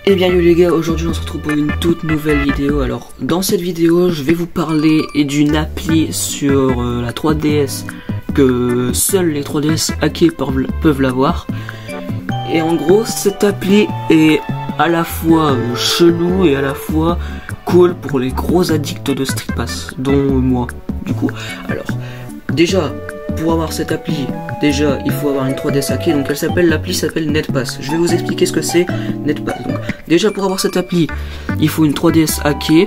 Eh bien yo les gars, aujourd'hui on se retrouve pour une toute nouvelle vidéo. Alors dans cette vidéo je vais vous parler d'une appli sur la 3DS que seuls les 3DS hackés peuvent l'avoir. Et en gros cette appli est à la fois chelou et à la fois cool pour les gros addicts de Street Pass, dont moi du coup. Alors déjà, pour avoir cette appli, déjà il faut avoir une 3DS hackée, donc l'appli s'appelle NetPass. Je vais vous expliquer ce que c'est NetPass. Donc, déjà pour avoir cette appli, il faut une 3DS hackée.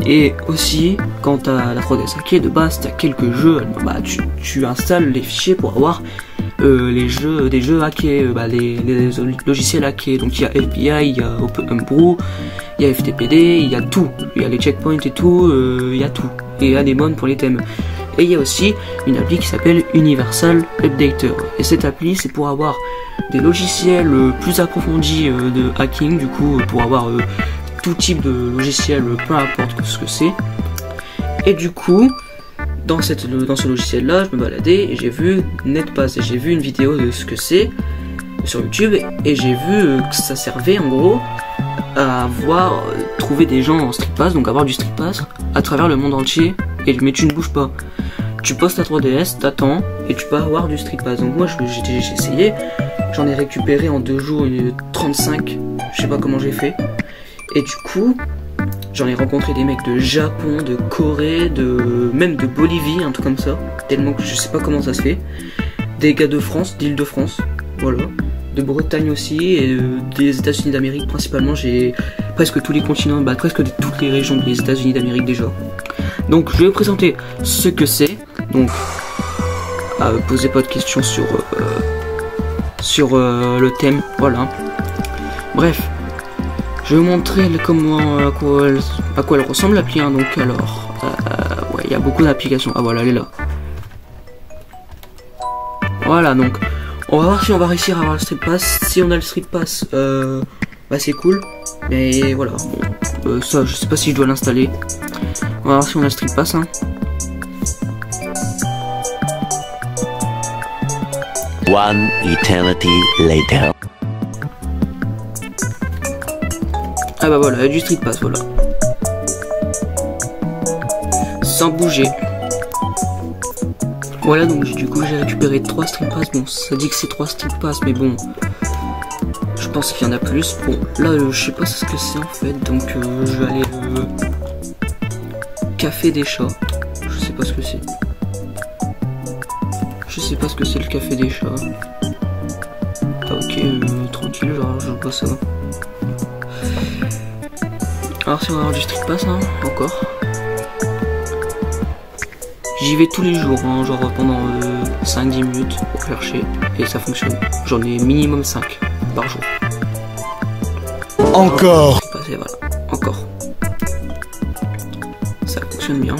Et aussi, quand tu as la 3DS hackée, de base tu as quelques jeux, bah, tu installes les fichiers pour avoir des jeux hackés, les logiciels hackés. Donc il y a API, il y a Homebrew, il y a FTPD, il y a tout. Il y a les checkpoints et tout, il y a tout. Et il y a des modes pour les thèmes. Et il y a aussi une appli qui s'appelle Universal Updater. Et cette appli, c'est pour avoir des logiciels plus approfondis de hacking, du coup, pour avoir tout type de logiciel, peu importe ce que c'est. Et du coup, dans ce logiciel-là, je me baladais et j'ai vu NetPass. Et j'ai vu une vidéo de ce que c'est sur YouTube. Et j'ai vu que ça servait en gros à trouver des gens en Street Pass, donc avoir du Street Pass à travers le monde entier. Mais tu ne bouges pas. Tu postes ta 3DS, t'attends et tu peux avoir du Street Pass. Donc moi j'ai essayé, j'en ai récupéré en 2 jours 35, je sais pas comment j'ai fait. Et du coup, j'en ai rencontré des mecs de Japon, de Corée, même de Bolivie, un truc comme ça. Tellement que je sais pas comment ça se fait. Des gars de France, d'Île-de-France, voilà. De Bretagne aussi, et des États-Unis d'Amérique principalement. J'ai presque tous les continents, presque toutes les régions des États-Unis d'Amérique déjà. Donc je vais vous présenter ce que c'est. Donc posez pas de questions sur le thème, voilà. Bref, je vais vous montrer à quoi elle ressemble l'appli, hein. Donc alors, ouais, il y a beaucoup d'applications. Ah voilà, elle est là. Voilà, donc on va voir si on va réussir à avoir le Street Pass. Si on a le Street Pass, c'est cool. Mais voilà, bon, ça je sais pas si je dois l'installer. On va voir si on a le Street Pass, hein. One eternity later. Ah bah voilà, il y a du Street Pass, voilà. Sans bouger. Voilà, donc du coup j'ai récupéré 3 Street Pass. Bon, ça dit que c'est 3 Street Pass, mais bon, je pense qu'il y en a plus. Bon, là je sais pas ce que c'est en fait, donc je vais aller Café des chats. Je sais pas ce que c'est. Je sais pas ce que c'est le café des chats. Ah ok, tranquille, genre je vois ça. Alors si on va avoir du Street Pass, hein, encore. J'y vais tous les jours, hein, genre pendant 5-10 minutes pour chercher. Et ça fonctionne. J'en ai minimum 5 par jour. Encore. Et voilà, encore. Ça fonctionne bien.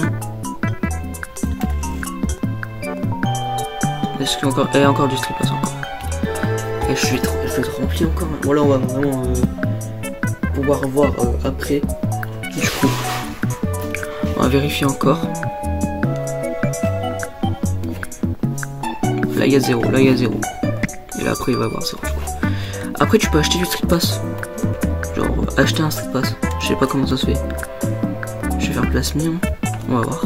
Est-ce qu'il y a encore... Et encore du Street Pass encore. Et je vais être rempli encore. Bon là on va vraiment pouvoir voir après. Du coup, on va vérifier encore. Là il y a 0, là il y a 0. Et là après il va y avoir 0 du coup. Après tu peux acheter du Street Pass. Genre acheter un Street Pass. Je sais pas comment ça se fait. Je vais faire place mi, on va voir.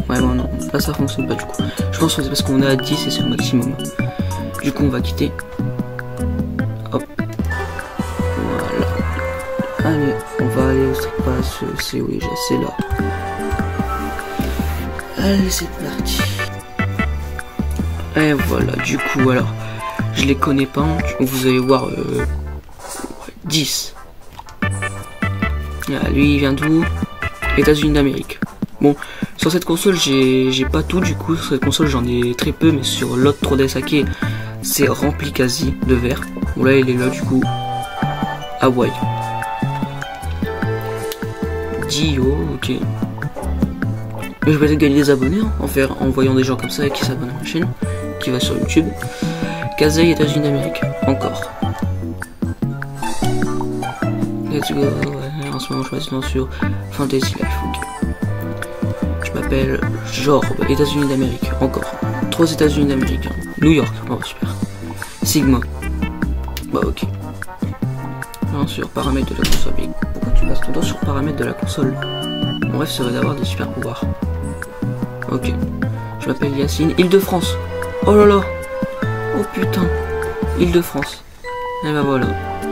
Ouais bon non, là ça fonctionne pas du coup. Je pense que c'est parce qu'on est à 10 et c'est le maximum. Du coup on va quitter. Hop. Voilà. Allez, on va aller au Street Pass. C'est oui, c'est là. Allez c'est parti. Et voilà, du coup alors, je les connais pas, vous allez voir 10. Ah, lui il vient d'où? États-Unis d'Amérique. Bon, sur cette console j'ai pas tout du coup, sur cette console j'en ai très peu, mais sur l'autre 3DS hacké c'est rempli quasi de vert. Bon là il est là du coup. Hawaï. Dio, ok. Mais je vais peut-être gagner des abonnés hein, en voyant des gens comme ça qui s'abonnent à ma chaîne, qui va sur YouTube. Kazay, États-Unis d'Amérique, encore. Let's go. Ouais, en ce moment je passe sur Fantasy Life, ok. Je m'appelle Jorb, États-Unis d'Amérique, encore. 3 États-Unis d'Amérique, New York, oh super. Sigma. Bah ok. Bien sûr, paramètres de la console. Mais pourquoi tu passes ton temps sur paramètres de la console? Mon rêve serait d'avoir des super pouvoirs. Ok. Je m'appelle Yacine. Île-de-France. Oh là là. Oh putain. Île-de-France. Et bah voilà.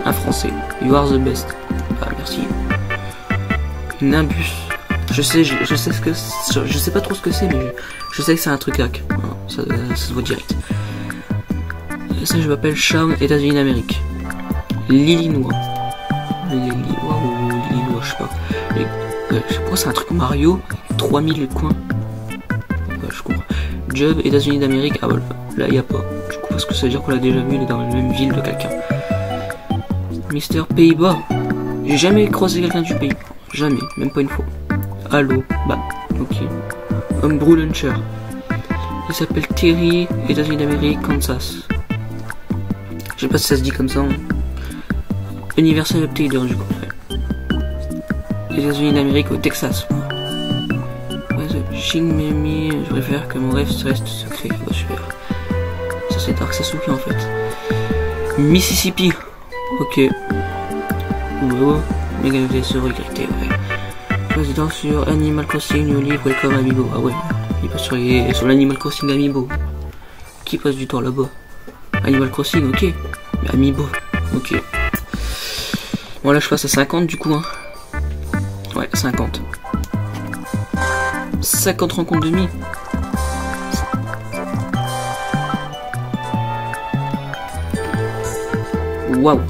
Un français. You are the best. Ah merci. Nimbus. Je sais ce que je sais pas trop ce que c'est, mais je sais que c'est un truc hack. Ça se voit direct. Ça, je m'appelle Charm, États-Unis d'Amérique. L'Illinois. L'Illinois ou l'Illinois, je sais pas. Je sais pas, c'est un truc Mario, 3000 coins. Ouais, je comprends. Job, États-Unis d'Amérique. Ah voilà, là y a pas. Du coup, parce que ça veut dire qu'on l'a déjà vu, il est dans la même ville de quelqu'un. Mister Pays-Bas. J'ai jamais croisé quelqu'un du pays. Jamais, même pas une fois. Allo, bah, ok. Homebrew Launcher. Il s'appelle Terry, États-Unis d'Amérique, Kansas. Je sais pas si ça se dit comme ça. Hein. Universal Uptader du coup. États-Unis d'Amérique au Texas. Ouais, Shin Memi, je préfère que mon rêve reste secret. Oh, super. Ça c'est Dark Sasuke en fait. Mississippi. Ok. Oh, méga se regretter, ouais. Président sur Animal Crossing New Leaf Welcome Amiibo. Ah ouais, il passe sur l'Animal Crossing Amiibo. Qui passe du temps là-bas? Animal Crossing, ok. Mais Amiibo, ok. Bon là je passe à 50 du coup hein. Ouais, 50. 50 rencontres de mi. Waouh.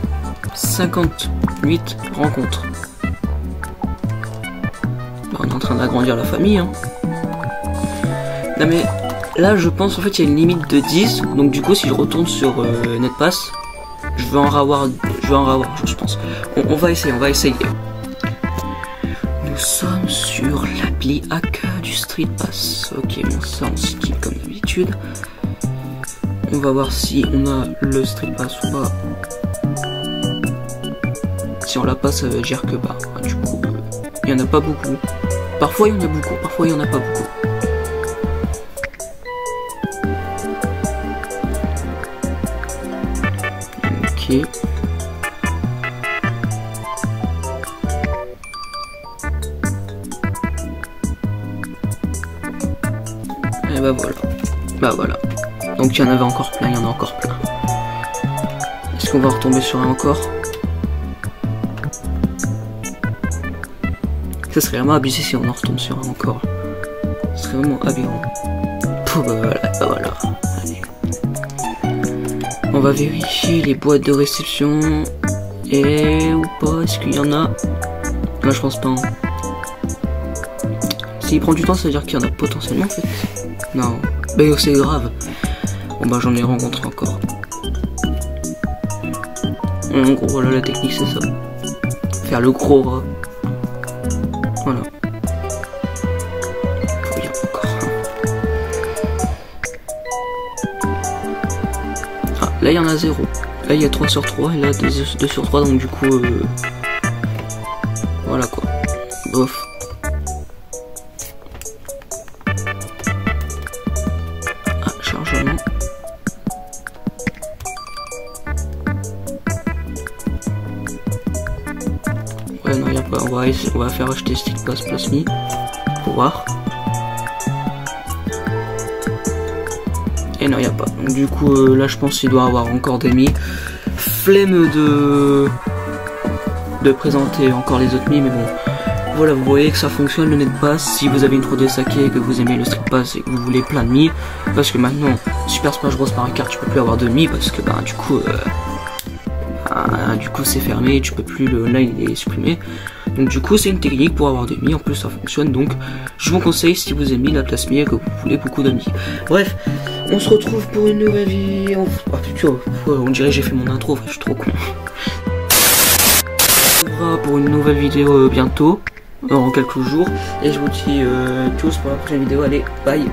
58 rencontres. On est en train d'agrandir la famille hein. Non mais là je pense en fait il y a une limite de 10. Donc du coup si je retourne sur NetPass, je vais en ravoir je pense. On va essayer. Nous sommes sur l'appli hack du Street Pass. Ok, bon ça on skip comme d'habitude. On va voir si on a le Street Pass ou pas. Si on l'a pas, ça veut dire que bah du coup il y en a pas beaucoup. Parfois il y en a beaucoup, parfois il y en a pas beaucoup. Ok. Et bah voilà. Bah voilà. Donc il y en avait encore plein, il y en a encore plein. Est-ce qu'on va retomber sur un encore? Ça serait vraiment abusé si on en retombe sur un encore. Ce serait vraiment aberrant. Pouh, bah voilà. Allez. On va vérifier les boîtes de réception. Et ou pas, est-ce qu'il y en a? Moi je pense pas. Hein. S'il prend du temps, ça veut dire qu'il y en a potentiellement en fait. Non. Bah c'est grave. Bon bah j'en ai rencontré encore. En gros voilà la technique c'est ça. Faire le gros rat. Voilà. Il y a encore un. Ah, là il y en a 0. Là il y a 3 sur 3 et là 2 sur 3 donc du coup voilà quoi. Bof. Ah, chargement. Ouais non il a pas. On va faire acheter Street Pass Plus Me pour voir. Et non, il n'y a pas. Donc, du coup, là, je pense qu'il doit avoir encore des mi. Flemme de présenter encore les autres mi, mais bon. Voilà, vous voyez que ça fonctionne le NetPass. Si vous avez une 3DS hackée, que vous aimez le Street Pass et que vous voulez plein de mi, parce que maintenant, Super Smash Bros Mario Kart, tu peux plus avoir de mi parce que, bah, du coup, c'est fermé, tu peux plus, le online il est supprimé. Donc du coup c'est une technique pour avoir des mi, en plus ça fonctionne, donc je vous conseille si vous aimez la place mi et que vous voulez beaucoup de mi. Bref, on se retrouve pour une nouvelle vidéo. Oh putain, on dirait que j'ai fait mon intro, je suis trop con. On se retrouvera pour une nouvelle vidéo bientôt, en quelques jours, et je vous dis tous pour la prochaine vidéo, allez, bye.